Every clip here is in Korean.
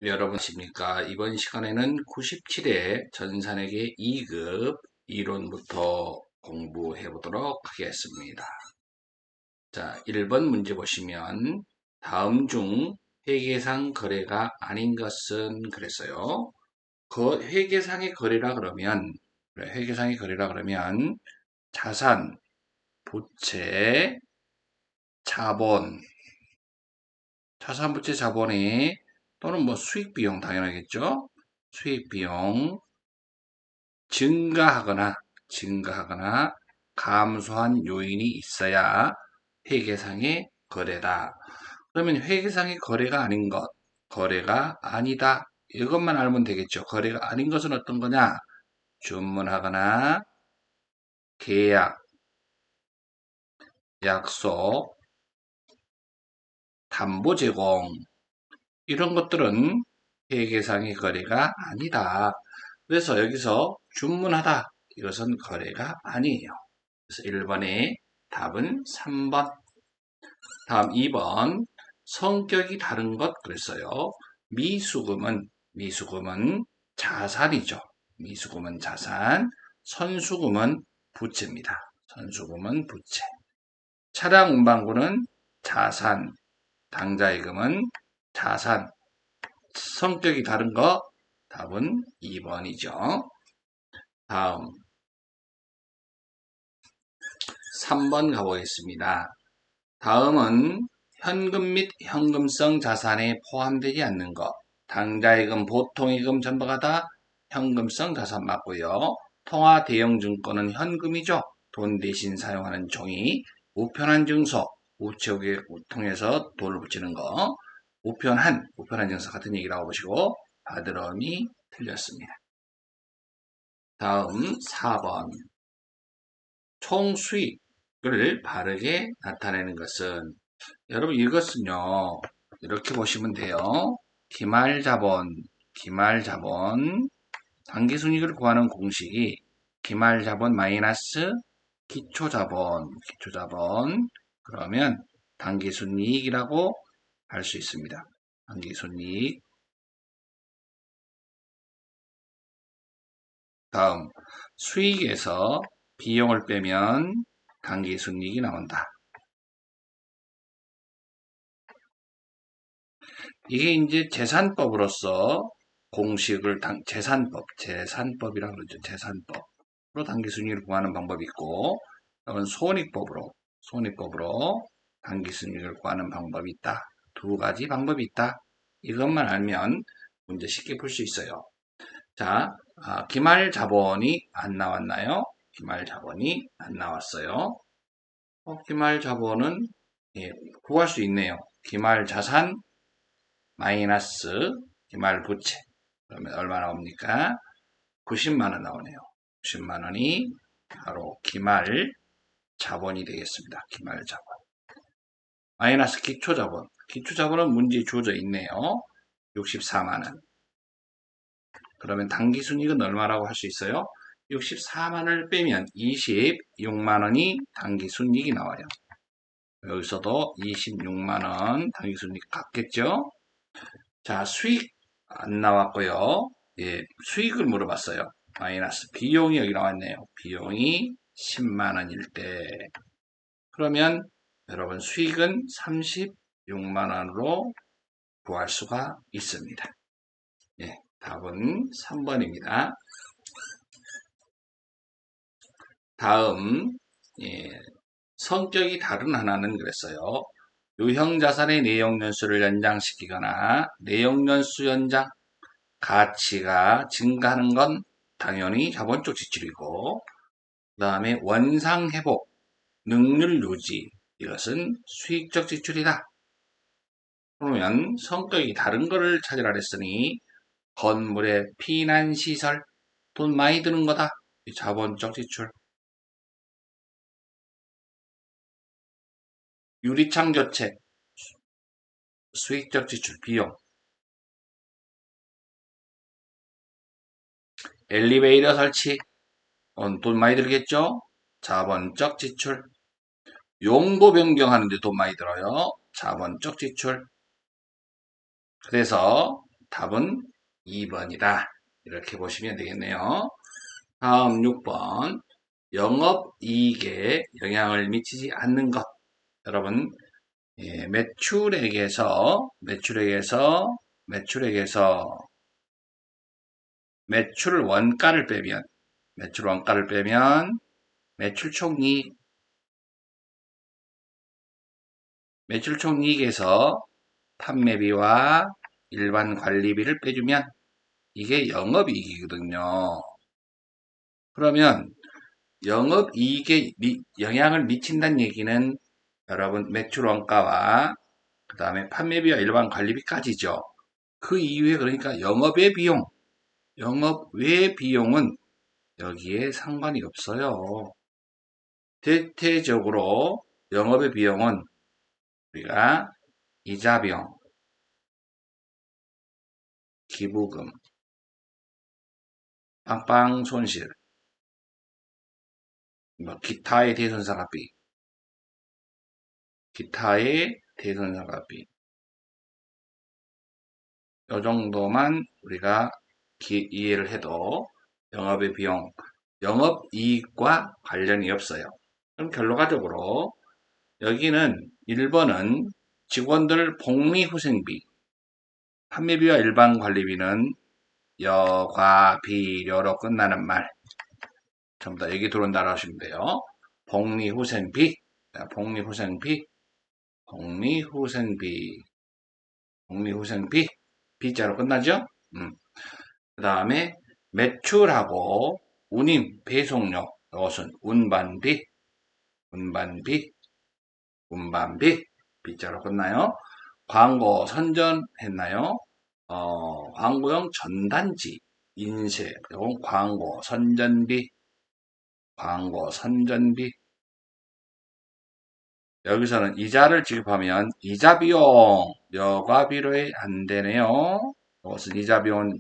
여러분 아십니까? 이번 시간에는 97회 전산회계 2급 이론부터 공부해 보도록 하겠습니다. 자, 1번 문제 보시면 다음 중 회계상 거래가 아닌 것은 그랬어요. 회계상의 거래라 그러면 자산, 부채, 자본, 부채, 자본이 또는 뭐 수익 비용 당연하겠죠? 수익 비용 증가하거나 감소한 요인이 있어야 회계상의 거래다. 그러면 회계상의 거래가 아닌 것, 거래가 아니다. 이것만 알면 되겠죠. 거래가 아닌 것은 어떤 거냐? 주문하거나 계약, 약속, 담보 제공 이런 것들은 회계상의 거래가 아니다. 그래서 여기서 주문하다 이것은 거래가 아니에요. 그래서 1번의 답은 3번. 다음 2번 성격이 다른 것 그랬어요. 미수금은 자산이죠. 미수금은 자산, 선수금은 부채입니다. 선수금은 부채. 차량 운반구는 자산, 당좌예금은 자산. 성격이 다른 거 답은 2번이죠. 다음 3번 가보겠습니다. 다음은 현금 및 현금성 자산에 포함되지 않는 것. 당좌예금, 보통예금 전부가 다 현금성 자산 맞고요. 통화 대형증권은 현금이죠. 돈 대신 사용하는 종이. 우편한 증서, 우체국에 통해서 돈을 붙이는 거. 우편한 증서 같은 얘기라고 보시고 바드럼이 틀렸습니다. 다음 4번 총 수익을 바르게 나타내는 것은 여러분 이것은요 이렇게 보시면 돼요. 기말자본 당기순이익을 구하는 공식이 기말자본 마이너스 기초자본 그러면 당기순이익이라고 할 수 있습니다. 당기순이익. 다음 수익에서 비용을 빼면 당기순이익이 나온다. 이게 이제 재산법으로서 공식을 재산법이라고 그러죠. 재산법으로 당기순이익을 구하는 방법이 있고, 그러면 손익법으로 당기순이익을 구하는 방법이 있다. 두 가지 방법이 있다. 이것만 알면 문제 쉽게 풀 수 있어요. 자, 기말 자본이 안 나왔나요? 기말 자본이 안 나왔어요. 기말 자본은 구할 수 있네요. 기말 자산 마이너스 기말 부채. 그러면 얼마 나옵니까? 90만 원 나오네요. 90만 원이 바로 기말 자본이 되겠습니다. 기말 자본. 마이너스 기초 자본. 기초 자본은 문제에 주어져 있네요. 64만 원. 그러면 당기순이익은 얼마라고 할 수 있어요? 64만 원을 빼면 26만 원이 당기순이익이 나와요. 여기서도 26만 원 당기순이익 같겠죠? 자, 수익 안 나왔고요. 예, 수익을 물어봤어요. 마이너스 비용이 여기 나왔네요. 비용이 10만 원일 때 그러면 여러분 수익은 36만 원으로 구할 수가 있습니다. 예, 답은 3번입니다. 다음 성격이 다른 하나는 그랬어요. 유형자산의 내용연수를 연장시키거나 내용연수 연장 가치가 증가하는 건 당연히 자본적 지출이고 그 다음에 원상회복, 능률 유지 이것은 수익적 지출이다. 그러면 성격이 다른 거를 찾으라 그랬으니 건물의 피난시설 돈 많이 드는 거다. 자본적 지출. 유리창 교체 수익적 지출 비용. 엘리베이터 설치 돈 많이 들겠죠? 자본적 지출. 용도 변경하는데 돈 많이 들어요. 자본적 지출. 그래서 답은 2번이다. 이렇게 보시면 되겠네요. 다음 6번. 영업이익에 영향을 미치지 않는 것. 여러분, 매출액에서 매출 원가를 빼면 매출 총이익, 매출 총이익에서 판매비와 일반 관리비를 빼주면 이게 영업이익이거든요. 그러면 영업이익에 영향을 미친다는 얘기는 여러분 매출 원가와 그 다음에 판매비와 일반 관리비까지죠. 그 이후에 그러니까 영업외 비용은 여기에 상관이 없어요. 대체적으로 영업외 비용은 우리가 이자 비용, 기부금, 빵빵 손실, 뭐 기타의 대손상가비, 이 정도만 우리가 이해를 해도 영업의 비용, 영업이익과 관련이 없어요. 그럼 결론적으로 여기는 1번은 직원들 복리후생비, 판매비와 일반 관리비는 여과 비료로 끝나는 말 전부 다 여기 들어온다고 하시면 돼요. 복리후생비, B자로 끝나죠? 그 다음에 매출하고 운임, 배송료, 이것은 운반비, B자로 끝나요. 광고 선전했나요? 광고용 전단지, 인쇄, 이건 광고 선전비. 여기서는 이자를 지급하면 이자 비용, 여과 비료에 안 되네요. 이것은 이자 비용,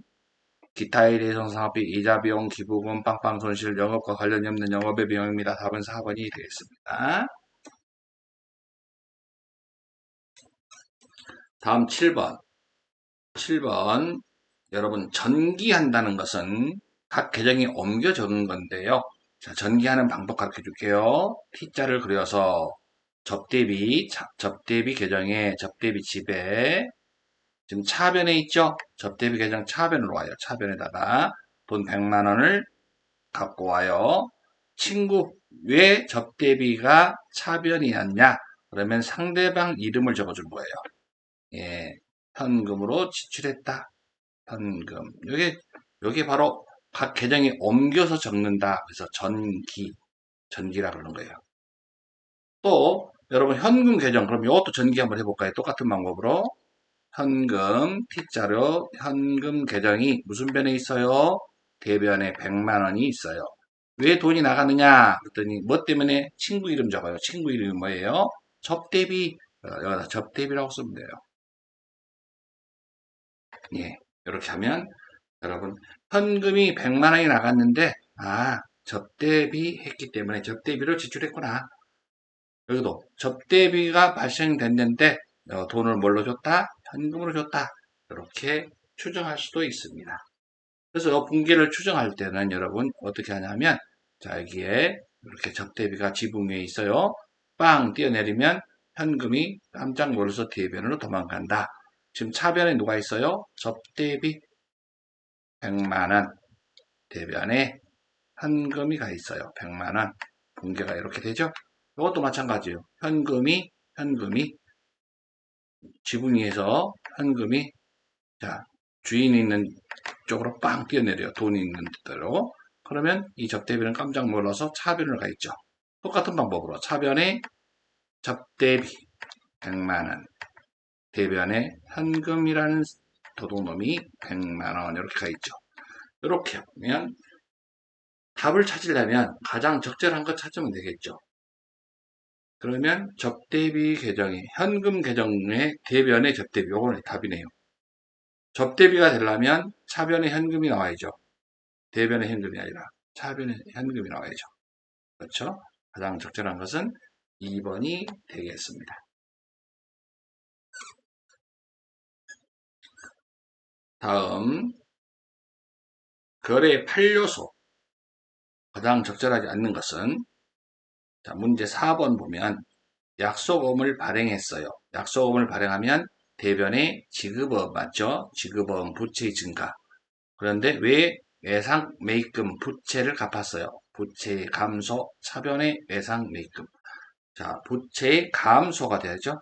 기타의 대손상업비, 이자 비용, 기부금, 빵빵 손실, 영업과 관련이 없는 영업의 비용입니다. 답은 4번이 되겠습니다. 다음 7번. 여러분, 전기한다는 것은 각 계정에 옮겨 적은 건데요. 자, 전기하는 방법 가르쳐 줄게요. T자를 그려서 접대비 계정에 접대비 집에 지금 차변에 있죠? 접대비 계정 차변으로 와요. 차변에다가 돈 100만 원을 갖고 와요. 친구, 왜 접대비가 차변이었냐? 그러면 상대방 이름을 적어줄 거예요. 예, 현금으로 지출했다. 현금. 요게 바로 각 계정에 옮겨서 적는다. 그래서 전기라 그러는 거예요. 또 여러분 현금 계정 그럼 이것도 전기 한번 해볼까요? 똑같은 방법으로 현금 T자로 현금 계정이 무슨 변에 있어요? 대변에 100만 원이 있어요. 왜 돈이 나가느냐? 그랬더니 뭐 때문에 친구 이름 적어요. 친구 이름이 뭐예요? 접대비. 여기다 접대비라고 쓰면 돼요. 예, 이렇게 하면 여러분 현금이 100만 원이 나갔는데 접대비 했기 때문에 접대비를 지출했구나. 여기도 접대비가 발생됐는데 돈을 뭘로 줬다? 현금으로 줬다. 이렇게 추정할 수도 있습니다. 그래서 분기를 추정할 때는 여러분 어떻게 하냐면 자 여기에 이렇게 접대비가 지붕 위에 있어요. 빵 뛰어내리면 현금이 깜짝 놀라서 대변으로 도망간다. 지금 차변에 누가 있어요? 접대비 100만원 대변에 현금이 가 있어요. 100만원 분기가 이렇게 되죠. 이것도 마찬가지예요. 현금이 지붕 위에서 현금이 자 주인이 있는 쪽으로 빵 뛰어내려요. 돈이 있는 대로. 그러면 이 접대비는 깜짝 놀라서 차변을 가 있죠. 똑같은 방법으로 차변에 접대비 100만원 대변에 현금이라는 도둑놈이 100만원 이렇게 가 있죠. 이렇게 하면 답을 찾으려면 가장 적절한 거 찾으면 되겠죠. 그러면 접대비 계정이 현금 계정의 대변의 접대비 요거는 답이네요. 접대비가 되려면 차변에 현금이 나와야죠. 대변에 현금이 아니라 차변에 현금이 나와야죠. 그렇죠? 가장 적절한 것은 2번이 되겠습니다. 다음, 거래 판료소. 가장 적절하지 않는 것은, 자, 문제 4번 보면, 약속음을 발행했어요. 약속음을 발행하면 대변의 지급업 맞죠? 지급업 부채의 증가. 그런데 왜 외상 매입금 부채를 갚았어요? 부채의 감소, 차변의 외상 매입금. 자, 부채의 감소가 되죠.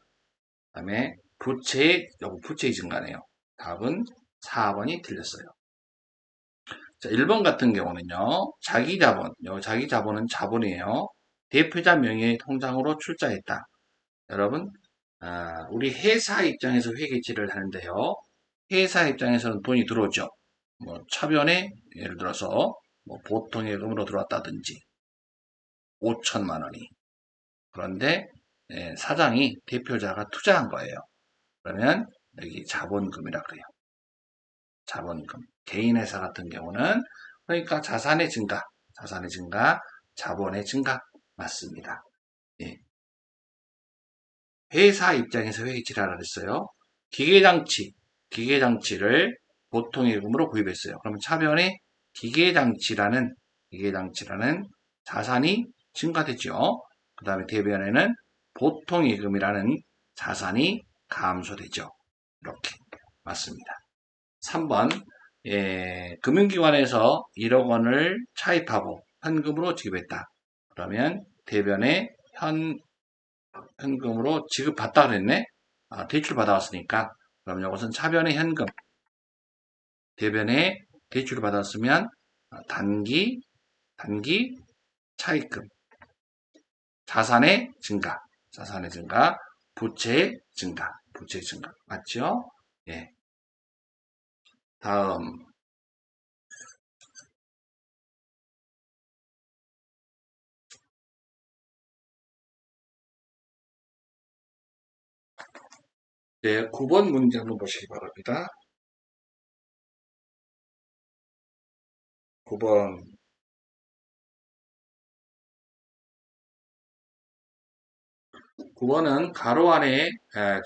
그다음에 부채의 증가네요. 답은 4번이 틀렸어요. 자, 1번 같은 경우는요. 자기자본. 자기자본은 자본이에요. 대표자 명의의 통장으로 출자했다. 여러분, 우리 회사 입장에서 회계치를 하는데요. 회사 입장에서는 돈이 들어오죠. 뭐 차변에 예를 들어서 뭐 보통예금으로 들어왔다든지 5천만 원이. 그런데 사장이 대표자가 투자한 거예요. 그러면 여기 자본금이라 그래요. 자본금. 개인 회사 같은 경우는 그러니까 자산의 증가, 자본의 증가 맞습니다. 예. 회사 입장에서 회계치를 하라 그랬어요. 기계장치를 보통예금으로 구입했어요. 그러면 차변에 기계장치라는 자산이 증가되죠. 그 다음에 대변에는 보통예금이라는 자산이 감소되죠. 이렇게 맞습니다. 3번 금융기관에서 1억 원을 차입하고 현금으로 지급했다. 그러면 대변에 현금으로 지급받다 그랬네. 대출 받아왔으니까 그럼 이것은 차변의 현금, 대변에 대출을 받았으면 단기 차입금, 자산의 증가, 부채의 증가 맞죠? 예. 다음 네, 9번 문제 한번 보시기 바랍니다. 9번 9번은 가로 안에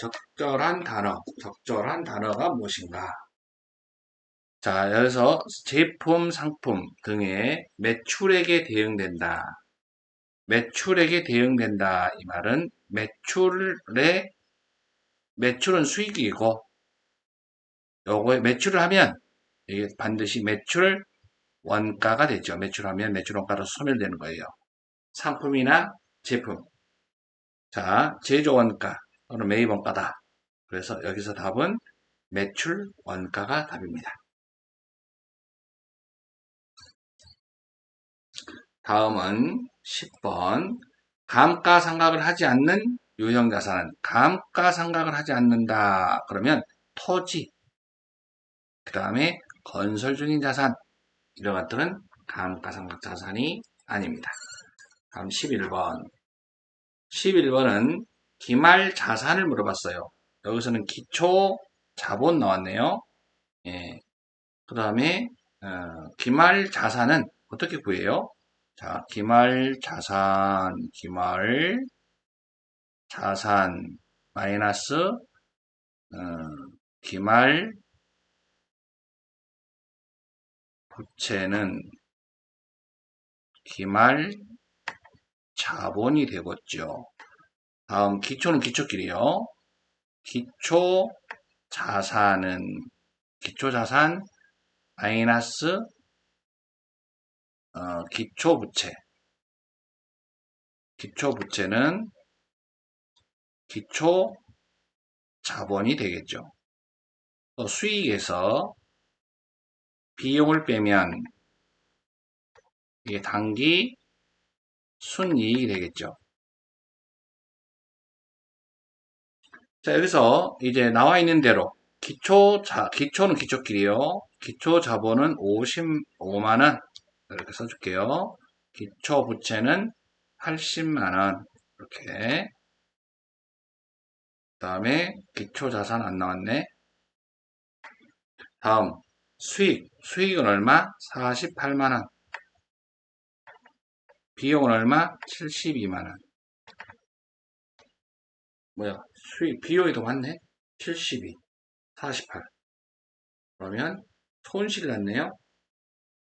적절한 단어가 무엇인가? 자, 여기서 제품, 상품 등의 매출액에 대응된다. 매출액에 대응된다. 이 말은 매출은 수익이고, 요거에 매출을 하면 이게 반드시 매출 원가가 되죠. 매출하면 매출 원가로 소멸되는 거예요. 상품이나 제품. 자, 제조 원가 또는 매입 원가다. 그래서 여기서 답은 매출 원가가 답입니다. 다음은 10번. 감가상각을 하지 않는 유형자산은 감가상각을 하지 않는다. 그러면 토지, 그 다음에 건설 중인 자산, 이런 것들은 감가상각 자산이 아닙니다. 다음 11번. 11번은 기말 자산을 물어봤어요. 여기서는 기초 자본 나왔네요. 예. 그 다음에 기말 자산은 어떻게 구해요? 자, 기말 자산 마이너스 기말 부채는 기말 자본이 되겠죠. 다음 기초는 기초끼리요. 기초 자산 마이너스 기초 부채. 기초 부채는 기초 자본이 되겠죠. 또 수익에서 비용을 빼면 이게 단기 순이익이 되겠죠. 자, 여기서 이제 나와 있는 대로 기초는 기초끼리요. 기초 자본은 55만원 이렇게 써줄게요. 기초 부채는 80만원 이렇게. 그 다음에 기초 자산 안 나왔네. 다음 수익은 얼마? 48만원. 비용은 얼마? 72만원. 비용이 더 많네? 72, 48. 그러면 손실 났네요.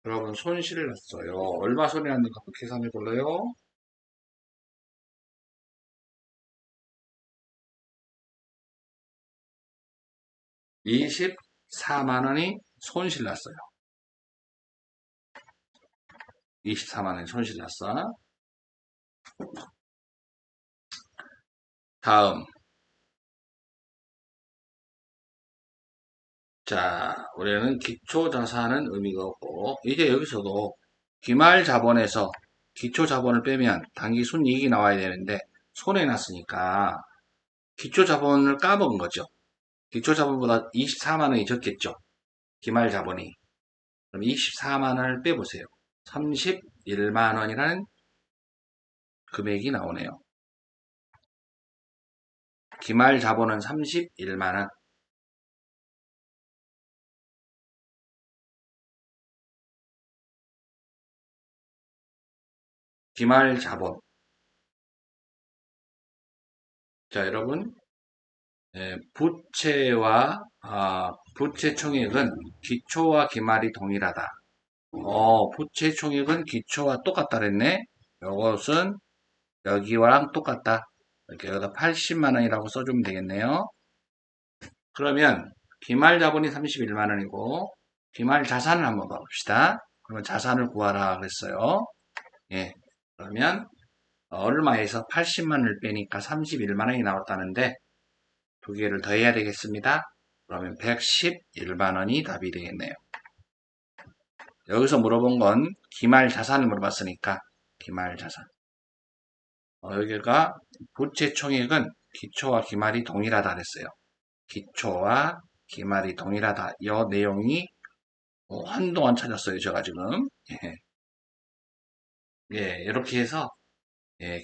여러분 손실을 났어요. 얼마 손해 났는가 한번 계산해 볼래요? 24만 원이 손실 났어요. 24만 원이 손실 났어. 다음. 자, 우리는 기초자산은 의미가 없고, 이제 여기서도 기말 자본에서 기초 자본을 빼면 당기 순이익이 나와야 되는데, 손해 났으니까 기초 자본을 까먹은 거죠. 기초 자본보다 24만 원이 적겠죠. 기말 자본이. 그럼 24만 원을 빼보세요. 31만 원이라는 금액이 나오네요. 기말 자본은 31만 원. 기말 자본. 자, 여러분, 부채와 부채 총액은 기초와 기말이 동일하다. 부채 총액은 기초와 똑같다 그랬네. 이것은 여기와랑 똑같다. 이렇게 여기다 80만 원이라고 써주면 되겠네요. 그러면 기말 자본이 31만 원이고 기말 자산을 한번 봐봅시다. 그러면 자산을 구하라 그랬어요. 예. 그러면 얼마에서 80만 원을 빼니까 31만 원이 나왔다는데 두 개를 더해야 되겠습니다. 그러면 111만 원이 답이 되겠네요. 여기서 물어본 건 기말 자산을 물어봤으니까 기말 자산. 여기가 부채 총액은 기초와 기말이 동일하다 그랬어요. 기초와 기말이 동일하다. 이 내용이 한동안 찾았어요. 제가 지금. 예, 예, 이렇게 해서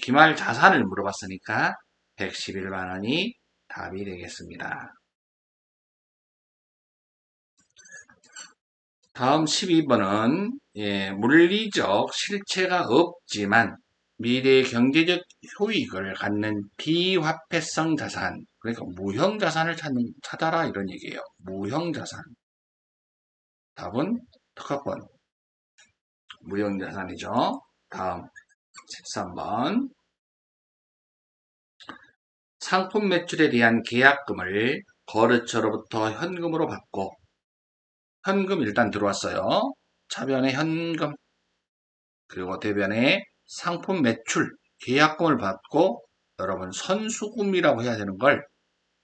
기말 자산을 물어봤으니까 111만 원이 답이 되겠습니다. 다음 12번은 물리적 실체가 없지만 미래의 경제적 효익을 갖는 비화폐성 자산, 그러니까 무형 자산을 찾아라 이런 얘기예요. 무형 자산. 답은 특허권. 무형 자산이죠. 다음 13번. 상품 매출에 대한 계약금을 거래처로부터 현금으로 받고 현금 일단 들어왔어요. 차변에 현금 그리고 대변에 상품 매출 계약금을 받고 여러분 선수금이라고 해야 되는 걸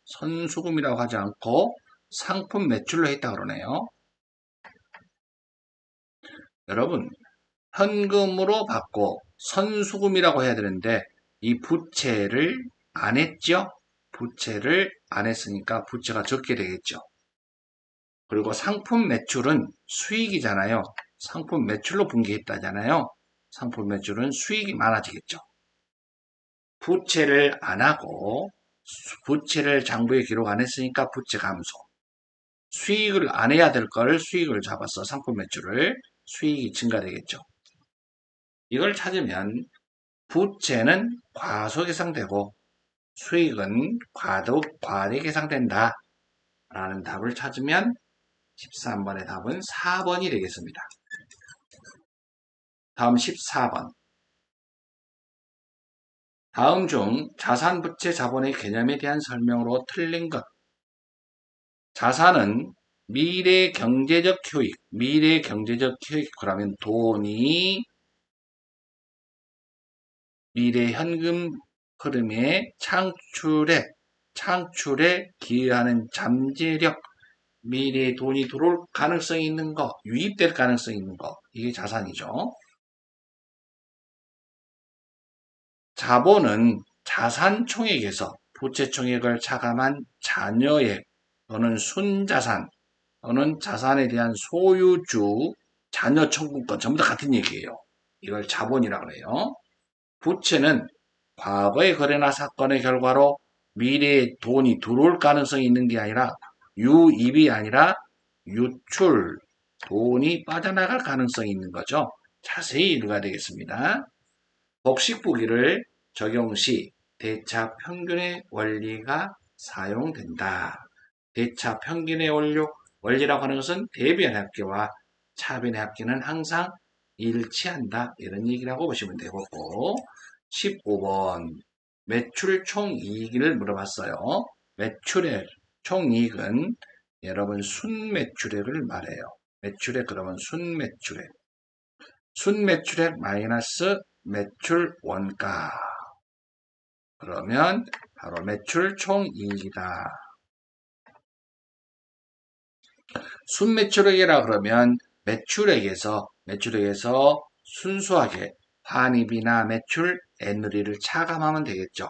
선수금이라고 하지 않고 상품 매출로 했다 그러네요. 여러분 현금으로 받고 선수금이라고 해야 되는데 이 부채를 안 했죠? 부채를 안 했으니까 부채가 적게 되겠죠. 그리고 상품 매출은 수익이잖아요. 상품 매출로 분기했다잖아요. 상품 매출은 수익이 많아지겠죠. 부채를 안 하고 부채를 장부에 기록 안 했으니까 부채 감소. 수익을 안 해야 될 걸 수익을 잡았어. 상품 매출을. 수익이 증가되겠죠. 이걸 찾으면 부채는 과소 계상되고 수익은 과대 계상된다. 라는 답을 찾으면 13번의 답은 4번이 되겠습니다. 다음 14번. 다음 중 자산부채 자본의 개념에 대한 설명으로 틀린 것. 자산은 미래 경제적 효익, 미래 경제적 효익, 그러면 돈이 미래 현금 흐름의 창출에 기여하는 잠재력, 미래에 돈이 들어올 가능성이 있는 거, 유입될 가능성이 있는 거, 이게 자산이죠. 자본은 자산 총액에서 부채 총액을 차감한 잔여액 또는 순자산 또는 자산에 대한 소유주 잔여 청구권 전부 다 같은 얘기예요. 이걸 자본이라고 해요. 부채는 과거의 거래나 사건의 결과로 미래에 돈이 들어올 가능성이 있는 게 아니라 유입이 아니라 유출, 돈이 빠져나갈 가능성이 있는 거죠. 자세히 읽어야 되겠습니다. 법칙보기를 적용 시 대차 평균의 원리가 사용된다. 대차 평균의 원료, 원리라고 하는 것은 대변의 합계와 차변의 합계는 항상 일치한다. 이런 얘기라고 보시면 되고 15번 매출 총이익을 물어봤어요. 매출액 총이익은 여러분 순매출액을 말해요. 매출액 그러면 순매출액. 순매출액 마이너스 매출 원가. 그러면 바로 매출 총이익이다. 순매출액이라 그러면 매출액에서 순수하게 환입이나 매출 N리를 차감하면 되겠죠.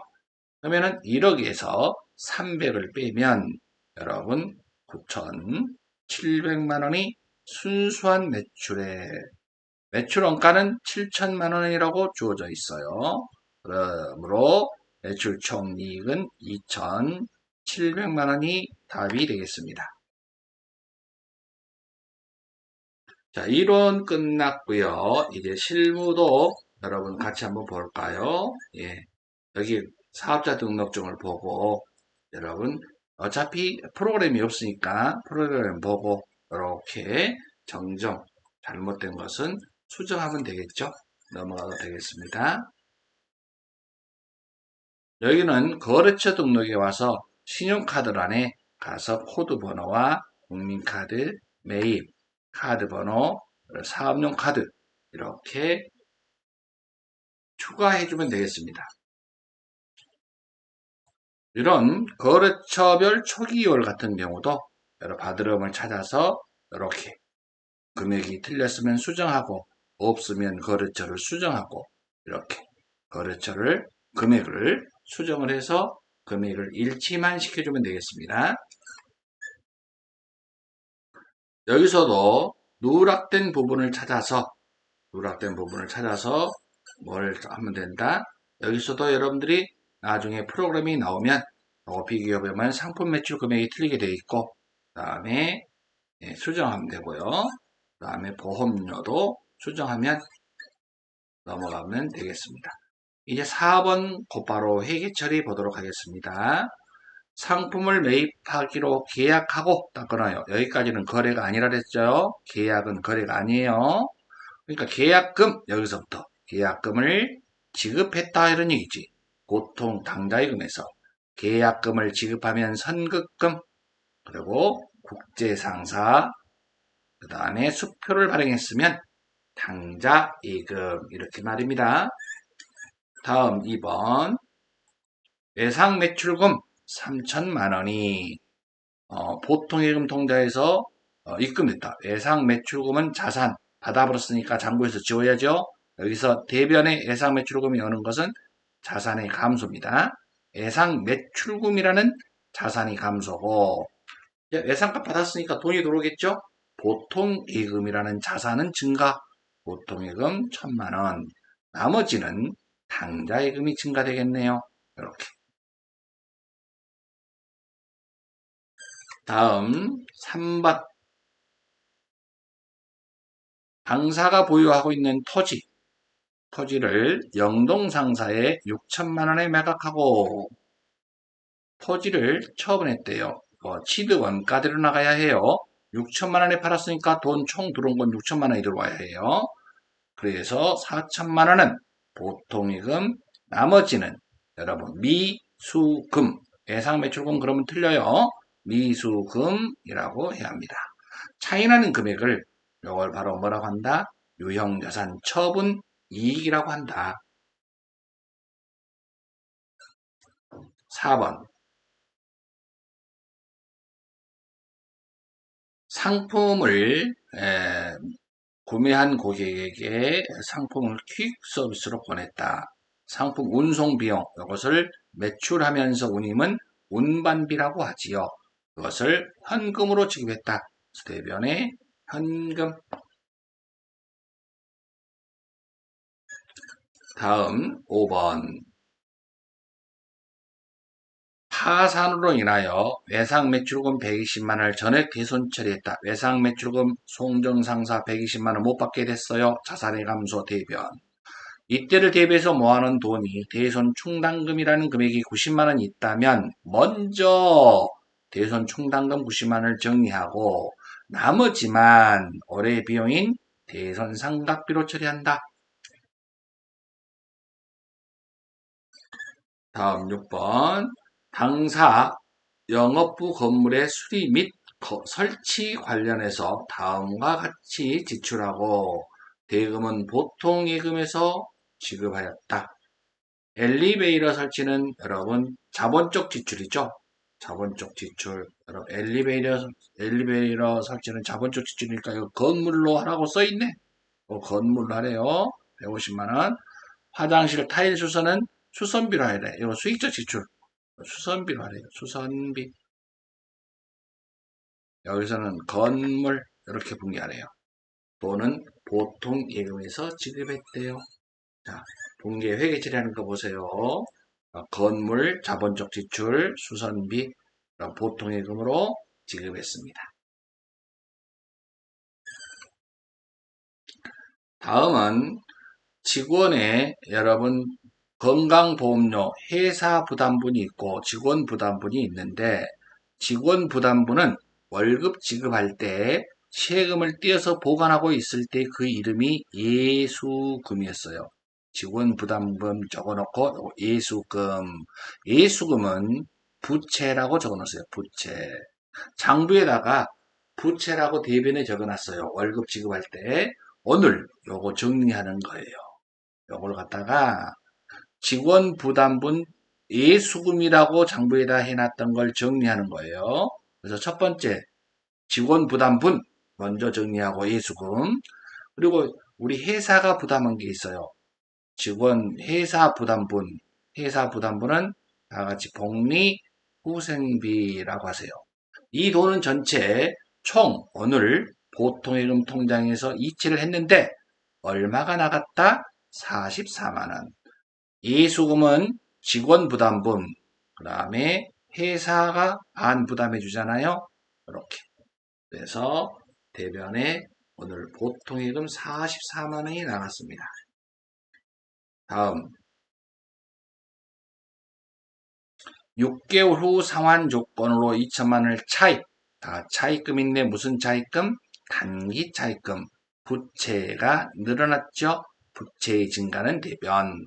그러면은 1억에서 300을 빼면 여러분 9,700만 원이 순수한 매출액. 매출 원가는 7천만 원이라고 주어져 있어요. 그러므로 매출 총이익은 2,700만 원이 답이 되겠습니다. 자, 이론 끝났고요. 이제 실무도 여러분 같이 한번 볼까요? 예. 여기 사업자 등록증을 보고 여러분 어차피 프로그램이 없으니까 프로그램 보고 이렇게 정정 잘못된 것은 수정하면 되겠죠? 넘어가도 되겠습니다. 여기는 거래처 등록에 와서 신용카드란에 가서 코드 번호와 국민카드, 매입, 카드 번호, 사업용 카드 이렇게 추가해주면 되겠습니다. 이런 거래처별 초기월 같은 경우도 여러 받으름을 찾아서 이렇게 금액이 틀렸으면 수정하고 없으면 거래처를 수정하고 이렇게 거래처를 금액을 수정을 해서 금액을 일치만 시켜주면 되겠습니다. 여기서도 누락된 부분을 찾아서 뭘 하면 된다. 여기서도 여러분들이 나중에 프로그램이 나오면 비교해보면 상품 매출 금액이 틀리게 되어 있고 그 다음에 수정하면 되고요. 그 다음에 보험료도 수정하면 넘어가면 되겠습니다. 이제 4번 곧바로 회계 처리 보도록 하겠습니다. 상품을 매입하기로 계약하고 딱 끊어요. 여기까지는 거래가 아니라 그랬죠. 계약은 거래가 아니에요. 그러니까 계약금 여기서부터 계약금을 지급했다 이런 얘기지. 보통 당좌이금에서 계약금을 지급하면 선급금 그리고 국제상사 그 다음에 수표를 발행했으면 당좌이금 이렇게 말입니다. 다음 2번 외상매출금 3천만 원이 보통예금 통장에서 입금했다. 외상매출금은 자산 받아버렸으니까 잔고에서 지워야죠. 여기서 대변의 외상매출금이 오는 것은 자산의 감소입니다. 외상매출금이라는 자산이 감소고 외상값 받았으니까 돈이 들어오겠죠. 보통예금이라는 자산은 증가. 보통예금 1,000만 원. 나머지는 당좌예금이 증가되겠네요. 이렇게. 다음 3번 당사가 보유하고 있는 토지를 영동상사에 6천만 원에 매각하고 토지를 처분했대요. 취득 원가대로 나가야 해요. 6천만 원에 팔았으니까 돈 총 들어온 건 6천만 원이 들어와야 해요. 그래서 4천만 원은 보통예금, 나머지는 여러분 미수금, 예상매출금 그러면 틀려요. 미수금이라고 해야 합니다. 차이나는 금액을 이걸 바로 뭐라고 한다? 유형자산 처분 이익이라고 한다. 4번 상품을 구매한 고객에게 상품을 퀵 서비스로 보냈다. 상품 운송 비용 이것을 매출하면서 운임은 운반비라고 하지요. 그것을 현금으로 지급했다. 대변의 현금. 다음 5번 파산으로 인하여 외상매출금 120만원을 전액 대손 처리했다. 외상매출금 송정상사 120만원 못 받게 됐어요. 자산의 감소 대변. 이때를 대비해서 모아놓은 돈이 대손 충당금이라는 금액이 90만원 있다면 먼저 대손 충당금 90만원을 정리하고 나머지만 올해 비용인 대손상각비로 처리한다. 다음 6번. 당사 영업부 건물의 수리 및 설치 관련해서 다음과 같이 지출하고 대금은 보통 예금에서 지급하였다. 엘리베이터 설치는 여러분 자본적 지출이죠. 자본적 지출. 여러분 엘리베이터 설치는 자본적 지출이니까 이거 건물로 하라고 써있네. 건물로 하래요. 150만 원. 화장실 타일 수선은 수선비로 하래. 이거 수익적 지출. 수선비로 하래요. 수선비. 여기서는 건물 이렇게 분기하래요. 또는 보통 예금에서 지급했대요. 자, 분기 회계 처리하는 거 보세요. 건물, 자본적 지출, 수선비, 보통 예금으로 지급했습니다. 다음은 직원의 여러분 건강보험료 회사 부담분이 있고 직원 부담분이 있는데 직원 부담분은 월급 지급할 때 세금을 떼어서 보관하고 있을 때 그 이름이 예수금이었어요. 직원 부담금 적어놓고 예수금. 예수금은 부채라고 적어놨어요. 부채. 장부에다가 부채라고 대변에 적어놨어요. 월급 지급할 때. 오늘 요거 정리하는 거예요. 요걸 갖다가 직원 부담분 예수금이라고 장부에다 해놨던 걸 정리하는 거예요. 그래서 첫 번째 직원 부담분 먼저 정리하고 예수금. 그리고 우리 회사가 부담한 게 있어요. 직원 회사 부담분. 회사 부담분은 다 같이 복리 후생비라고 하세요. 이 돈은 전체 총 오늘 보통예금 통장에서 이체를 했는데 얼마가 나갔다? 44만 원. 예수금은 직원 부담분, 그 다음에 회사가 안 부담해 주잖아요. 이렇게. 그래서 대변에 오늘 보통예금 44만 원이 나갔습니다. 다음 6개월 후 상환 조건으로 2천만 원을 차입. 차입금인데 무슨 차입금? 단기 차입금. 부채가 늘어났죠. 부채의 증가는 대변.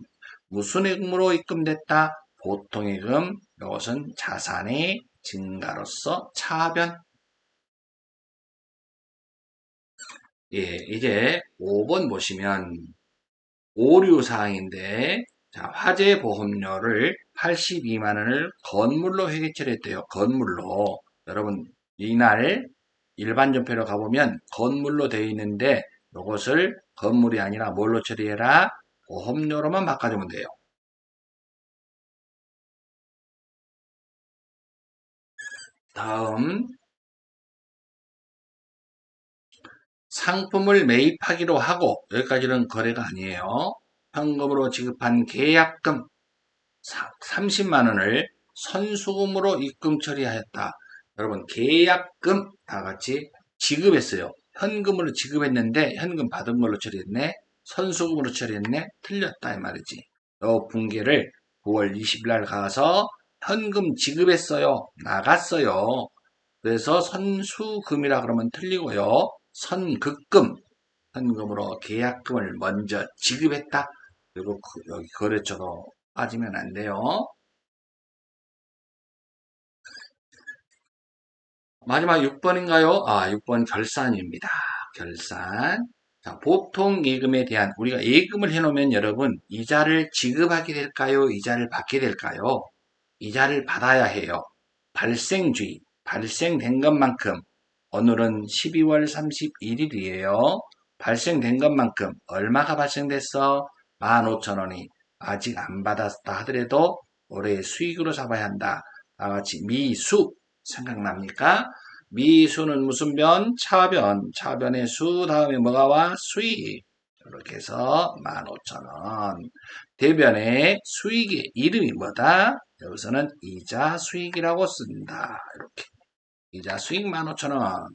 무슨 예금으로 입금됐다? 보통예금. 이것은 자산의 증가로서 차변. 예, 이제 5번 보시면 오류사항인데 자, 화재보험료를 82만 원을 건물로 회계 처리했대요. 건물로. 여러분 이날 일반 전표로 가보면 건물로 되어 있는데 이것을 건물이 아니라 뭘로 처리해라? 보험료로만 바꿔주면 돼요. 다음 상품을 매입하기로 하고 여기까지는 거래가 아니에요. 현금으로 지급한 계약금 30만 원을 선수금으로 입금 처리하였다. 여러분 계약금 다 같이 지급했어요. 현금으로 지급했는데 현금 받은 걸로 처리했네. 선수금으로 처리했네. 틀렸다 이 말이지. 요 분기를 9월 20일 날 가서 현금 지급했어요. 나갔어요. 그래서 선수금이라 그러면 틀리고요. 선급금, 현금으로 계약금을 먼저 지급했다. 그리고 여기 거래처로 빠지면 안 돼요. 마지막 6번인가요? 6번 결산입니다. 결산. 자, 보통 예금에 대한 우리가 예금을 해놓으면 여러분 이자를 지급하게 될까요? 이자를 받게 될까요? 이자를 받아야 해요. 발생주의, 발생된 것만큼 오늘은 12월 31일이에요. 발생된 것만큼 얼마가 발생됐어? 15,000원이 아직 안 받았다 하더라도 올해 수익으로 잡아야 한다. 다같이 미수 생각납니까? 미수는 무슨 변? 차변. 차변의 수 다음에 뭐가 와? 수익. 이렇게 해서 15,000원. 대변의 수익의 이름이 뭐다? 여기서는 이자 수익이라고 쓴다. 이렇게. 이자 수익 15,000원.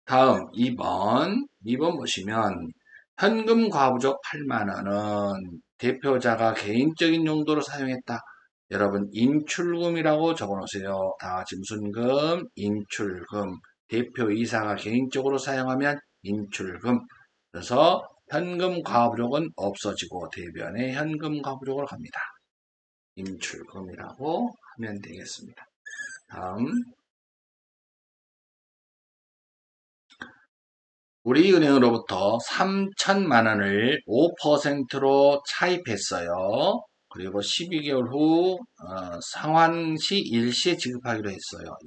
다음 2번. 2번 보시면 현금 과부족 8만원은 대표자가 개인적인 용도로 사용했다. 여러분 인출금이라고 적어놓으세요. 다 같이 무슨 금? 인출금. 대표이사가 개인적으로 사용하면 인출금. 그래서 현금 과부력은 없어지고 대변에 현금 과부력으로 갑니다. 인출금이라고 하면 되겠습니다. 다음 우리은행으로부터 3천만 원을 5%로 차입했어요. 그리고 12개월 후 상환시 일시에 지급하기로 했어요.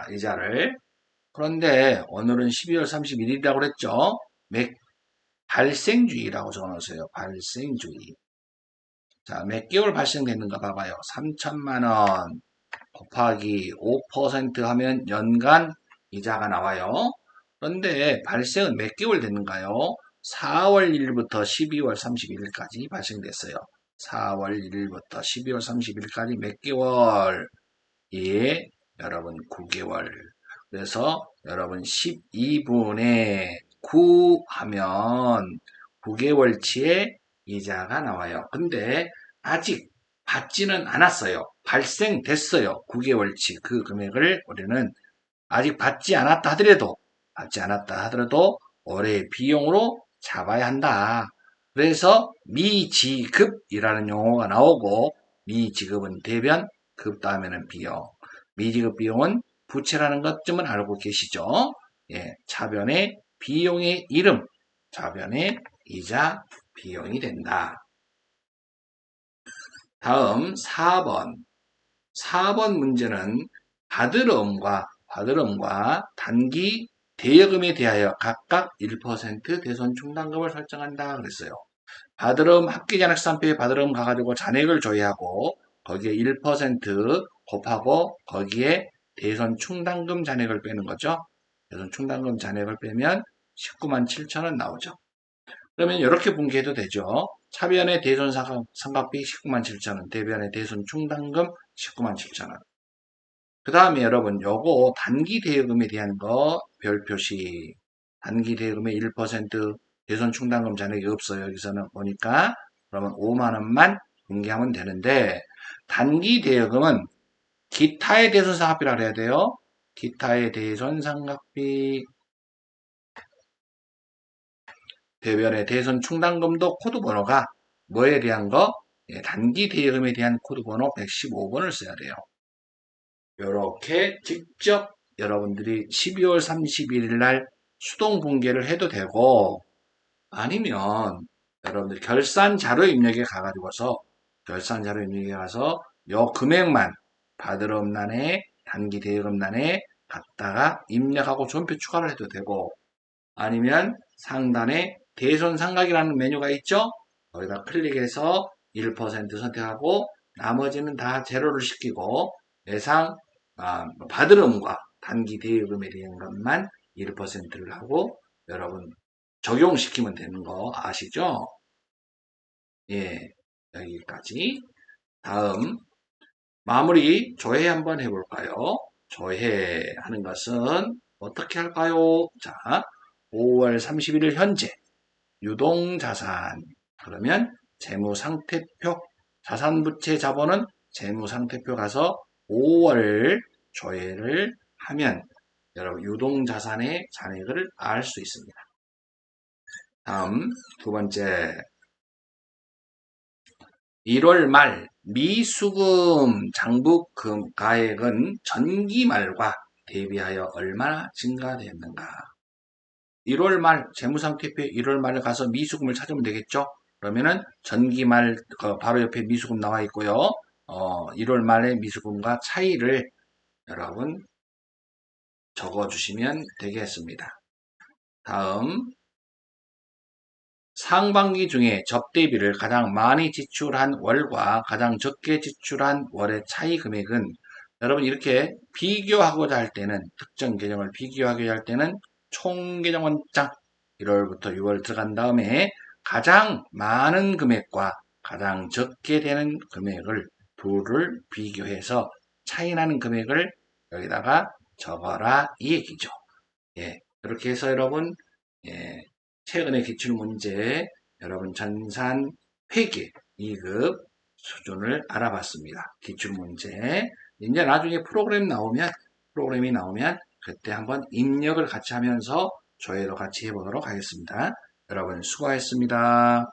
이자를. 그런데 오늘은 12월 31일이라고 그랬죠. 발생주의라고 적어놓으세요. 발생주의. 자, 몇 개월 발생됐는가 봐봐요. 3천만 원 곱하기 5% 하면 연간 이자가 나와요. 그런데 발생은 몇 개월 됐는가요? 4월 1일부터 12월 31일까지 발생됐어요. 4월 1일부터 12월 30일까지 몇 개월? 예, 여러분 9개월. 그래서 여러분 12분의 9 하면 9개월치의 이자가 나와요. 근데 아직 받지는 않았어요. 발생됐어요. 9개월치 그 금액을 우리는 아직 받지 않았다 하더라도 올해 비용으로 잡아야 한다. 그래서 미지급이라는 용어가 나오고 미지급은 대변, 급 다음에는 비용. 미지급 비용은 부채라는 것쯤은 알고 계시죠? 예, 차변의 비용의 이름, 차변의 이자 비용이 된다. 다음 4번. 4번 문제는 받을음과 단기 대여금에 대하여 각각 1% 대손 충당금을 설정한다 그랬어요. 받을음 합계잔액산표에 받을음 가가지고 잔액을 조회하고 거기에 1% 곱하고 거기에 대손 충당금 잔액을 빼는 거죠. 대손 충당금 잔액을 빼면 19만 7천 원 나오죠. 그러면 이렇게 분기해도 되죠. 차변의 대손 삼각비 19만 7천 원, 대변의 대손 충당금 19만 7천 원. 그 다음에 여러분 요거 단기 대여금에 대한 거 별표시. 단기 대여금의 1% 대손 충당금 잔액이 없어요. 여기서는 보니까 그러면 5만 원만 분기하면 되는데 단기 대여금은 기타의 대손상각비라고 해야 돼요. 기타의 대손상각비 대변의 대손 충당금도 코드번호가 뭐에 대한 거? 예, 단기 대여금에 대한 코드번호 115번을 써야 돼요. 이렇게 직접 여러분들이 12월 31일 날 수동 분계를 해도 되고 아니면 여러분들 결산 자료 입력에 가가지고서 요 금액만 받을음란에 단기 대여금란에 갖다가 입력하고 존표 추가를 해도 되고 아니면 상단에 대손상각이라는 메뉴가 있죠? 거기다 클릭해서 1% 선택하고 나머지는 다 제로를 시키고 예상 받을음과 단기 대여금에 대한 것만 1%를 하고 여러분 적용시키면 되는 거 아시죠? 예, 여기까지. 다음 마무리 조회 한번 해볼까요? 조회하는 것은 어떻게 할까요? 자, 5월 31일 현재 유동자산 그러면 재무상태표 자산부채 자본은 재무상태표 가서 5월 조회를 하면 여러분 유동자산의 잔액을 알 수 있습니다. 다음 두 번째 1월 말 미수금 장부금 가액은 전기 말과 대비하여 얼마나 증가되었는가? 1월 말 재무상태표 1월 말에 가서 미수금을 찾으면 되겠죠? 그러면은 전기 말 바로 옆에 미수금 나와 있고요. 1월 말에 미수금과 차이를 여러분 적어주시면 되겠습니다. 다음 상반기 중에 접대비를 가장 많이 지출한 월과 가장 적게 지출한 월의 차이 금액은 여러분 이렇게 비교하고자 할 때는 특정 계정을 비교하고자 할 때는 총계정 원장 1월부터 6월 들어간 다음에 가장 많은 금액과 가장 적게 되는 금액을 둘을 비교해서 차이 나는 금액을 여기다가 적어라 이 얘기죠. 예, 그렇게 해서 여러분 예, 최근의 기출문제 여러분 전산 회계 2급 수준을 알아봤습니다. 기출문제. 이제 나중에 프로그램이 나오면 그때 한번 입력을 같이 하면서 조회도 같이 해보도록 하겠습니다. 여러분 수고하셨습니다.